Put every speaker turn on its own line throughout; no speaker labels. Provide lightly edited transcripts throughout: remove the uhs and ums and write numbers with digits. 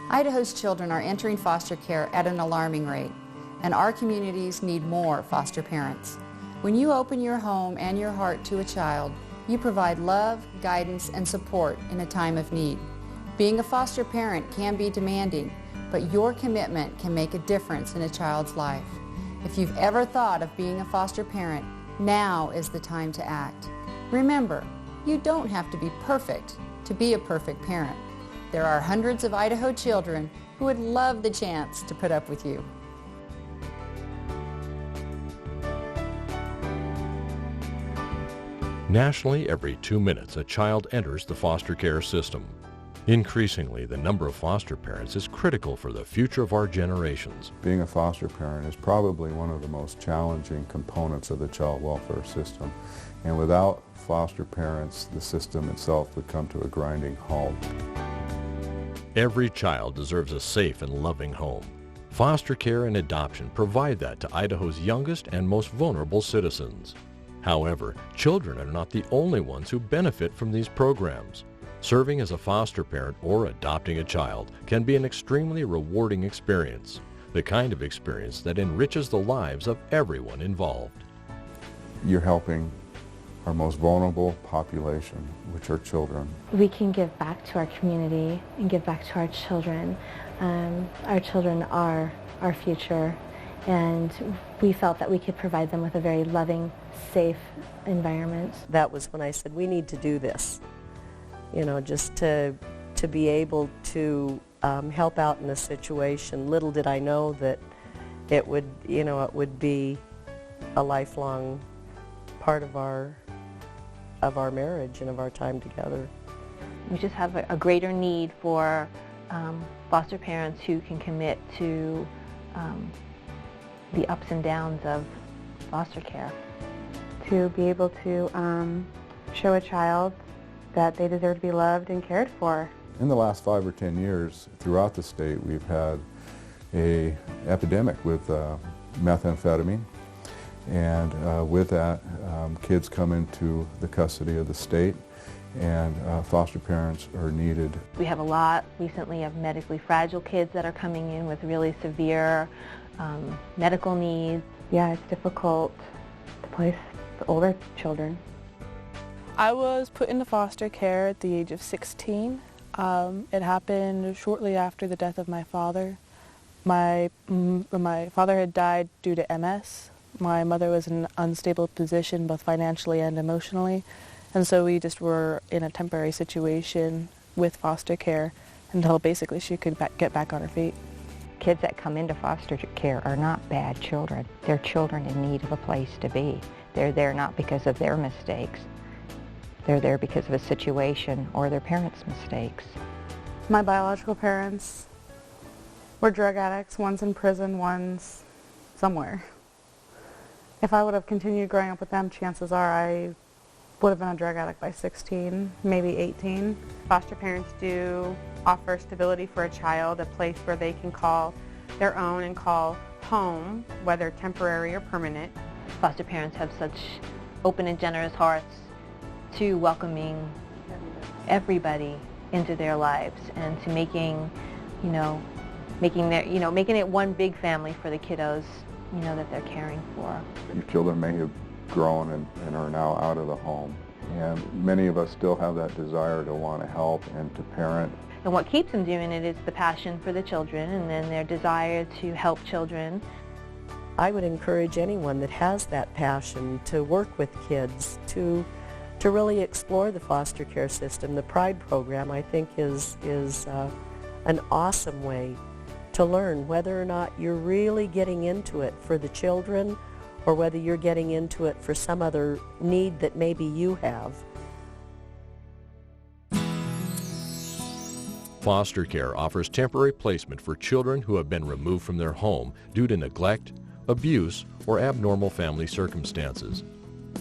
Idaho's children are entering foster care at an alarming rate, and our communities need more foster parents. When you open your home and your heart to a child, you provide love, guidance, and support in a time of need. Being a foster parent can be demanding, but your commitment can make a difference in a child's life. If you've ever thought of being a foster parent, now is the time to act. Remember, you don't have to be perfect to be a perfect parent. There are hundreds of Idaho children who would love the chance to put up with you.
Nationally, every 2 minutes, a child enters the foster care system. Increasingly, the number of foster parents is critical for the future of our generations.
Being a foster parent is probably one of the most challenging components of the child welfare system. And without foster parents, the system itself would come to a grinding halt.
Every child deserves a safe and loving home. Foster care and adoption provide that to Idaho's youngest and most vulnerable citizens. However, children are not the only ones who benefit from these programs. Serving as a foster parent or adopting a child can be an extremely rewarding experience, the kind of experience that enriches the lives of everyone involved.
You're helping our most vulnerable population, which are children.
We can give back to our community and give back to our children. Our children are our future, and we felt that we could provide them with a very loving, safe environment.
That was when I said, we need to do this. You know, just to be able to help out in a situation. Little did I know that it would, it would be a lifelong part of our marriage and of our time together.
We just have a greater need for foster parents who can commit to the ups and downs of foster care.
To be able to show a child that they deserve to be loved and cared for.
In the last 5 or 10 years, throughout the state, we've had an epidemic with methamphetamine. And with that, kids come into the custody of the state, and foster parents are needed.
We have a lot recently of medically fragile kids that are coming in with really severe medical needs.
Yeah, it's difficult to place the older children.
I was put into foster care at the age of 16. It happened shortly after the death of my father. My father had died due to MS. My mother was in an unstable position both financially and emotionally, and so we just were in a temporary situation with foster care until basically she could get back on her feet.
Kids that come into foster care are not bad children. They're children in need of a place to be. They're there not because of their mistakes. They're there because of a situation or their parents' mistakes.
My biological parents were drug addicts, one's in prison, one's somewhere. If I would have continued growing up with them, chances are I would have been a drug addict by 16, maybe 18.
Foster parents do offer stability for a child, a place where they can call their own and call home, whether temporary or permanent.
Foster parents have such open and generous hearts to welcoming everybody into their lives and to making it one big family for the kiddos, that they're caring for.
Your children may have grown and are now out of the home, and many of us still have that desire to want to help and to parent.
And what keeps them doing it is the passion for the children and then their desire to help children.
I would encourage anyone that has that passion to work with kids, to really explore the foster care system. The PRIDE program, I think, is an awesome way to learn whether or not you're really getting into it for the children or whether you're getting into it for some other need that maybe you have.
Foster care offers temporary placement for children who have been removed from their home due to neglect, abuse, or abnormal family circumstances.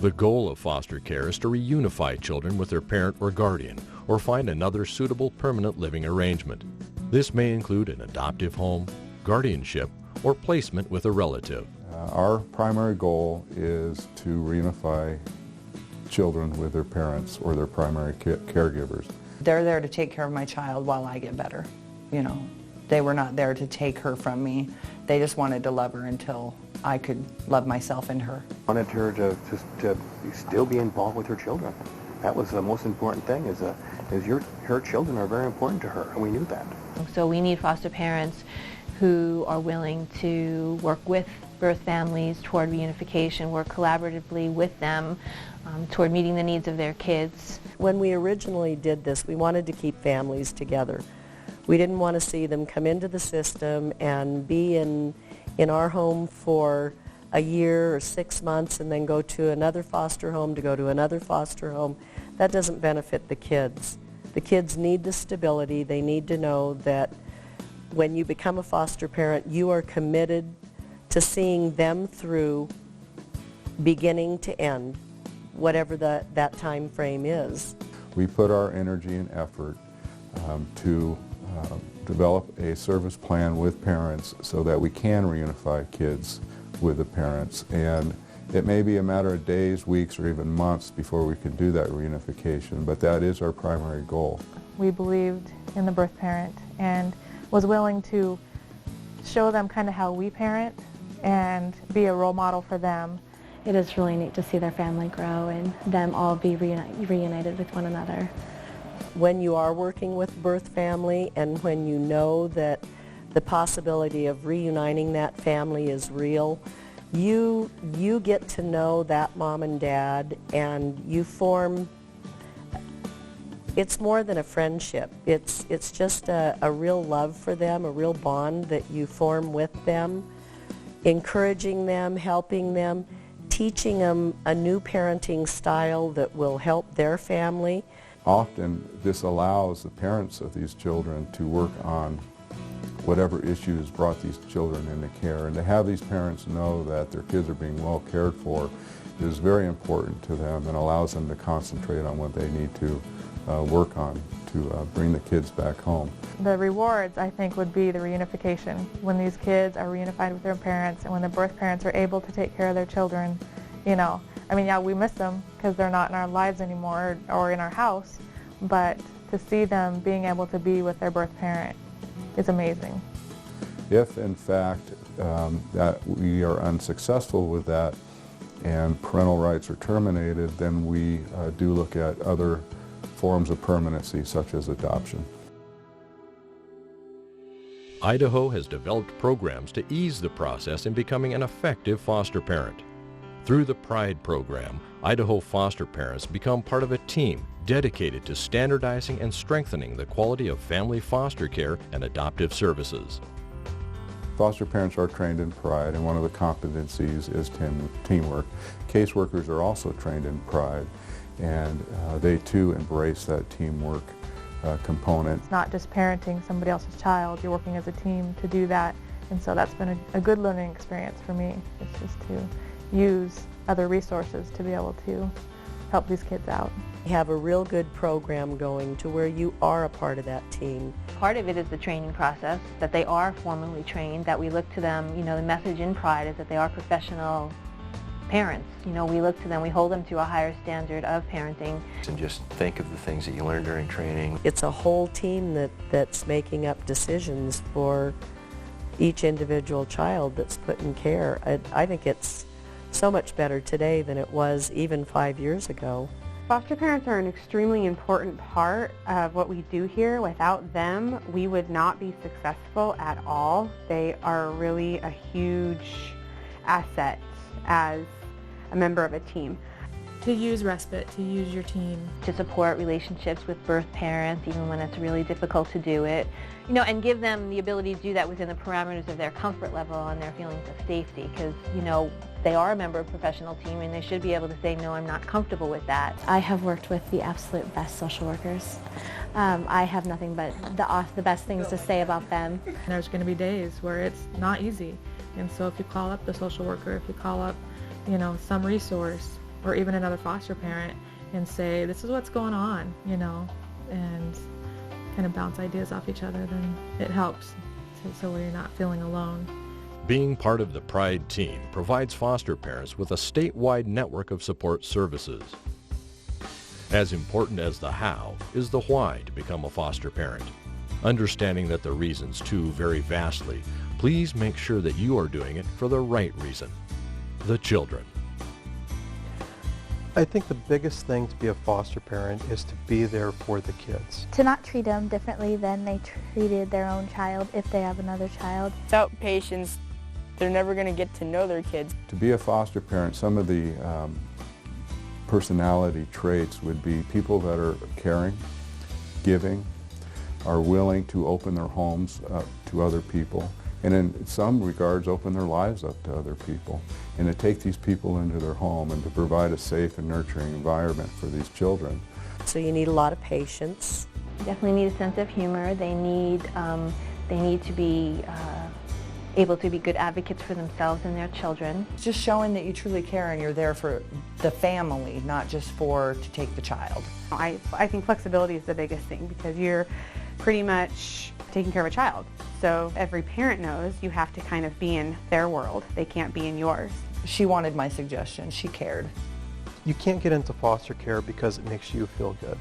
The goal of foster care is to reunify children with their parent or guardian, or find another suitable permanent living arrangement. This may include an adoptive home, guardianship, or placement with a relative.
Our primary goal is to reunify children with their parents or their primary caregivers.
They're there to take care of my child while I get better, They were not there to take her from me. They just wanted to love her until I could love myself in her.
Wanted her to still be involved with her children. That was the most important thing, her children are very important to her, and we knew that.
So we need foster parents who are willing to work with birth families toward reunification, work collaboratively with them toward meeting the needs of their kids.
When we originally did this, we wanted to keep families together. We didn't want to see them come into the system and be in our home for a year or 6 months and then go to another foster home, to go to another foster home. That doesn't benefit the kids. The kids need the stability. They need to know that when you become a foster parent, you are committed to seeing them through beginning to end, whatever that time frame is.
We put our energy and effort to develop a service plan with parents so that we can reunify kids with the parents. And it may be a matter of days, weeks, or even months before we can do that reunification, but that is our primary goal.
We believed in the birth parent and was willing to show them kind of how we parent and be a role model for them.
It is really neat to see their family grow and them all be reunited with one another.
When you are working with birth family and when you know that the possibility of reuniting that family is real, you get to know that mom and dad, and you form, it's more than a friendship. It's just a real love for them, a real bond that you form with them, encouraging them, helping them, teaching them a new parenting style that will help their family.
Often this allows the parents of these children to work on whatever issues brought these children into care, and to have these parents know that their kids are being well cared for is very important to them and allows them to concentrate on what they need to work on to bring the kids back home.
The rewards, I think, would be the reunification. When these kids are reunified with their parents and when the birth parents are able to take care of their children, you know, I mean, yeah, we miss them because they're not in our lives anymore or in our house, but to see them being able to be with their birth parent is amazing.
If, in fact, that we are unsuccessful with that and parental rights are terminated, then we do look at other forms of permanency, such as adoption.
Idaho has developed programs to ease the process in becoming an effective foster parent. Through the PRIDE program, Idaho foster parents become part of a team dedicated to standardizing and strengthening the quality of family foster care and adoptive services.
Foster parents are trained in PRIDE, and one of the competencies is teamwork. Caseworkers are also trained in PRIDE, and they too embrace that teamwork component.
It's not just parenting somebody else's child, you're working as a team to do that, and so that's been a good learning experience for me. It's just to use other resources to be able to help these kids out.
We have a real good program going to where you are a part of that team.
Part of it is the training process, that they are formally trained, that we look to them, you know, the message in PRIDE is that they are professional parents. You know, we look to them, we hold them to a higher standard of parenting.
And just think of the things that you learned during training.
It's a whole team that's making up decisions for each individual child that's put in care. I think it's so much better today than it was even 5 years ago.
Foster parents are an extremely important part of what we do here. Without them, we would not be successful at all. They are really a huge asset as a member of a team.
To use respite, to use your team.
To support relationships with birth parents, even when it's really difficult to do it. You know, and give them the ability to do that within the parameters of their comfort level and their feelings of safety, because, you know, they are a member of a professional team and they should be able to say, no, I'm not comfortable with that.
I have worked with the absolute best social workers. I have nothing but the best things to say about them.
There's going to be days where it's not easy, and so if you call up the social worker, if you call up, you know, some resource, or even another foster parent and say, this is what's going on, you know, and kind of bounce ideas off each other, then it helps so you're not feeling alone.
Being part of the PRIDE team provides foster parents with a statewide network of support services. As important as the how is the why to become a foster parent. Understanding that the reasons, too, vary vastly, please make sure that you are doing it for the right reason. The children.
I think the biggest thing to be a foster parent is to be there for the kids.
To not treat them differently than they treated their own child if they have another child.
Without patience, they're never going to get to know their kids.
To be a foster parent, some of the personality traits would be people that are caring, giving, are willing to open their homes up to other people, and in some regards open their lives up to other people, and to take these people into their home and to provide a safe and nurturing environment for these children.
So you need a lot of patience.
Definitely need a sense of humor. They need to be able to be good advocates for themselves and their children.
It's just showing that you truly care and you're there for the family, not just to take the child.
I think flexibility is the biggest thing because you're pretty much taking care of a child. So every parent knows you have to kind of be in their world. They can't be in yours.
She wanted my suggestion. She cared.
You can't get into foster care because it makes you feel good.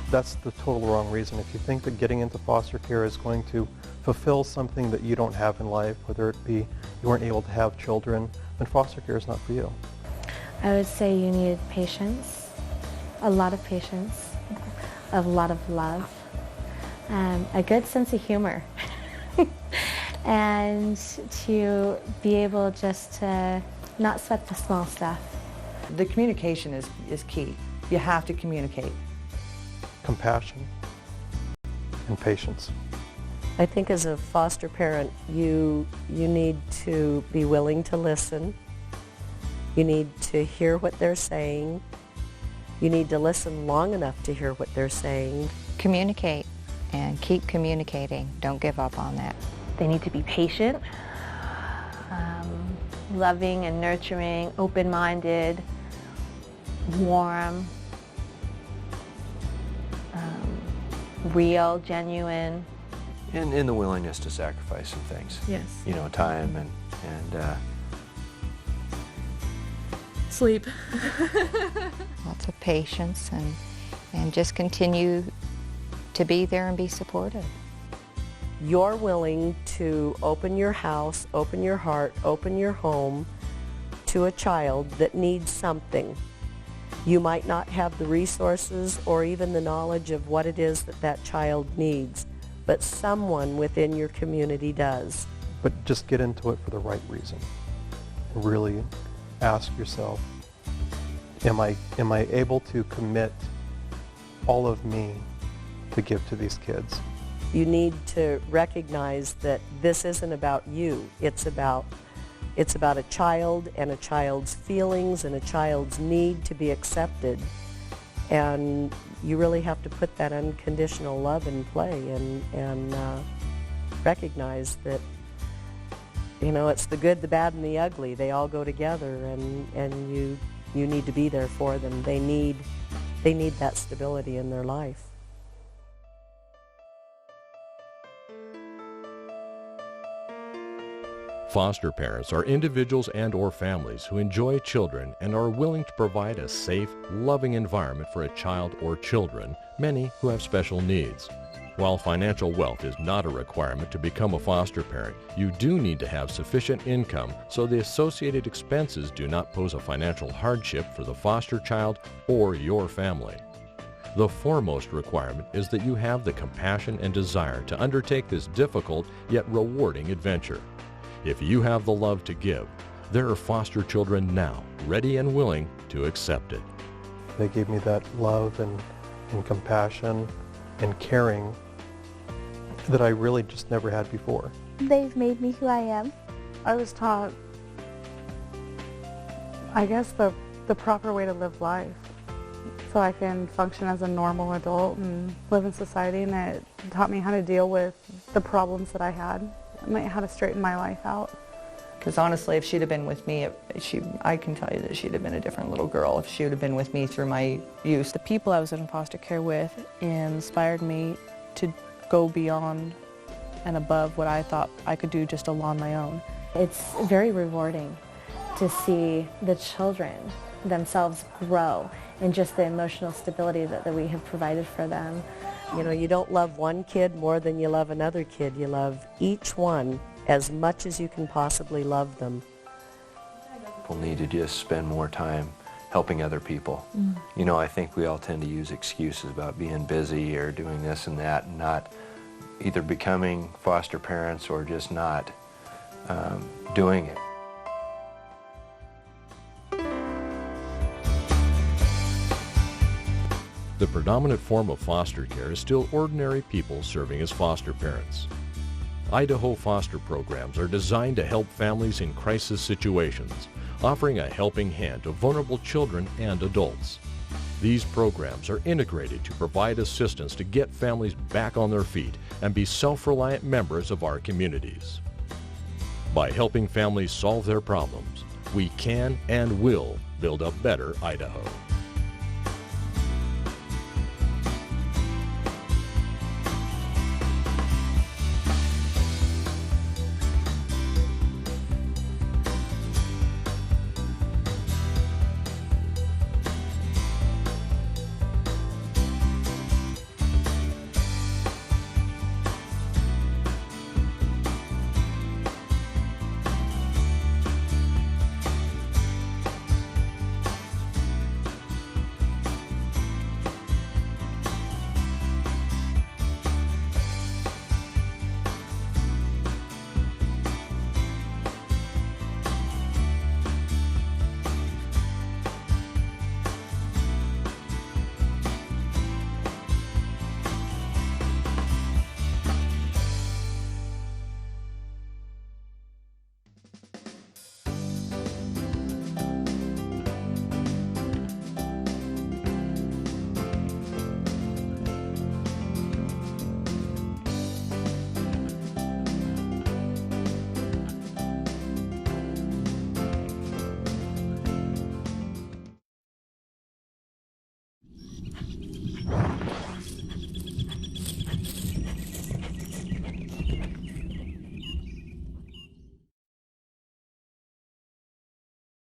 That's the total wrong reason. If you think that getting into foster care is going to fulfill something that you don't have in life, whether it be you weren't able to have children, then foster care is not for you.
I would say you need patience, a lot of patience, a lot of love, a good sense of humor, and to be able just to not sweat the small stuff.
The communication is key. You have to communicate.
Compassion and patience.
I think as a foster parent, you need to be willing to listen. You need to hear what they're saying. You need to listen long enough to hear what they're saying.
Communicate and keep communicating. Don't give up on that.
They need to be patient, loving and nurturing, open-minded, warm, real, genuine.
And in the willingness to sacrifice some things.
Yes.
You know, time and
sleep.
Lots of patience and just continue to be there and be supportive.
You're willing to open your house, open your heart, open your home to a child that needs something. You might not have the resources or even the knowledge of what it is that child needs, but someone within your community does.
But just get into it for the right reason. Really ask yourself, am I able to commit all of me to give to these kids?
You need to recognize that this isn't about you. It's about a child and a child's feelings and a child's need to be accepted. And you really have to put that unconditional love in play and recognize that, you know, it's the good, the bad, and the ugly. They all go together, and you need to be there for them. They need that stability in their life.
Foster parents are individuals and/or families who enjoy children and are willing to provide a safe, loving environment for a child or children, many who have special needs. While financial wealth is not a requirement to become a foster parent, you do need to have sufficient income so the associated expenses do not pose a financial hardship for the foster child or your family. The foremost requirement is that you have the compassion and desire to undertake this difficult yet rewarding adventure. If you have the love to give, there are foster children now ready and willing to accept it.
They gave me that love and compassion and caring that I really just never had before.
They've made me who I am.
I was taught, I guess, the proper way to live life so I can function as a normal adult and live in society, and it taught me how to deal with the problems that I had, how to straighten my life out.
Because honestly, if she'd have been with me, I can tell you that she'd have been a different little girl if she would have been with me through my youth.
The people I was in foster care with inspired me to go beyond and above what I thought I could do just on my own.
It's very rewarding to see the children themselves grow and just the emotional stability that we have provided for them.
You know, you don't love one kid more than you love another kid. You love each one as much as you can possibly love them.
People need to just spend more time helping other people. You know, I think we all tend to use excuses about being busy or doing this and that, and not either becoming foster parents or just not doing it.
The predominant form of foster care is still ordinary people serving as foster parents. Idaho foster programs are designed to help families in crisis situations, offering a helping hand to vulnerable children and adults. These programs are integrated to provide assistance to get families back on their feet and be self-reliant members of our communities. By helping families solve their problems, we can and will build a better Idaho.